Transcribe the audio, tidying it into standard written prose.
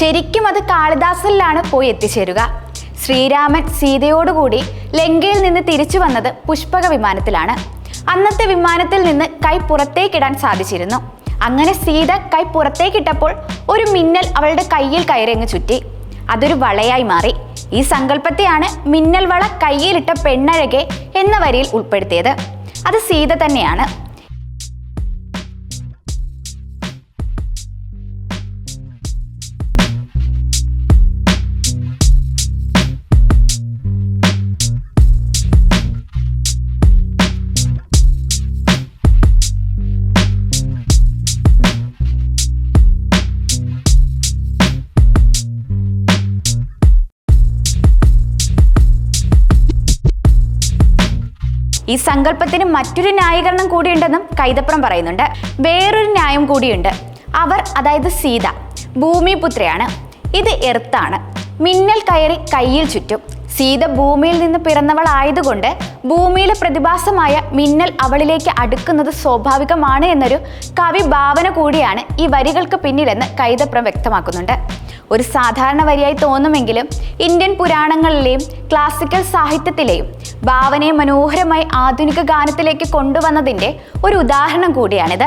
ശരിക്കും അത് കാളിദാസനിലാണ് പോയി എത്തിച്ചേരുക. ശ്രീരാമൻ സീതയോടുകൂടി ലങ്കയിൽ നിന്ന് തിരിച്ചു വന്നത് പുഷ്പക വിമാനത്തിലാണ്. അന്നത്തെ വിമാനത്തിൽ നിന്ന് കൈ പുറത്തേക്കിടാൻ സാധിച്ചിരുന്നു. അങ്ങനെ സീത കൈ പുറത്തേക്കിട്ടപ്പോൾ ഒരു മിന്നൽ അവളുടെ കയ്യിൽ കയറിയങ്ങ് ചുറ്റി. അതൊരു വളയായി മാറി. ഈ സങ്കല്പത്തെയാണ് മിന്നൽ വള കയ്യിലിട്ട പെണ്ണഴകെ എന്ന വരിയിൽ ഉൾപ്പെടുത്തിയത്. അത് സീത തന്നെയാണ്. ഈ സങ്കല്പത്തിന് മറ്റൊരു ന്യായീകരണം കൂടിയുണ്ടെന്നും കൈതപ്രം പറയുന്നുണ്ട്. വേറൊരു ന്യായം കൂടിയുണ്ട്. അവർ, അതായത് സീത, ഭൂമിപുത്രയാണ്. ഇത് എർത്താണ്. മിന്നൽ കയറി കയ്യിൽ ചുറ്റും. സീത ഭൂമിയിൽ നിന്ന് പിറന്നവളായതുകൊണ്ട് ഭൂമിയിലെ പ്രതിഭാസമായ മിന്നൽ അവളിലേക്ക് അടുക്കുന്നത് സ്വാഭാവികമാണ് എന്നൊരു കവി ഭാവന കൂടിയാണ് ഈ വരികൾക്ക് പിന്നിലെന്ന് കൈതപ്രം വ്യക്തമാക്കുന്നുണ്ട്. ഒരു സാധാരണ വരിയായി തോന്നുമെങ്കിലും ഇന്ത്യൻ പുരാണങ്ങളിലെയും ക്ലാസിക്കൽ സാഹിത്യത്തിലെയും ഭാവനയെ മനോഹരമായി ആധുനിക ഗാനത്തിലേക്ക് കൊണ്ടുവന്നതിൻ്റെ ഒരു ഉദാഹരണം കൂടിയാണിത്.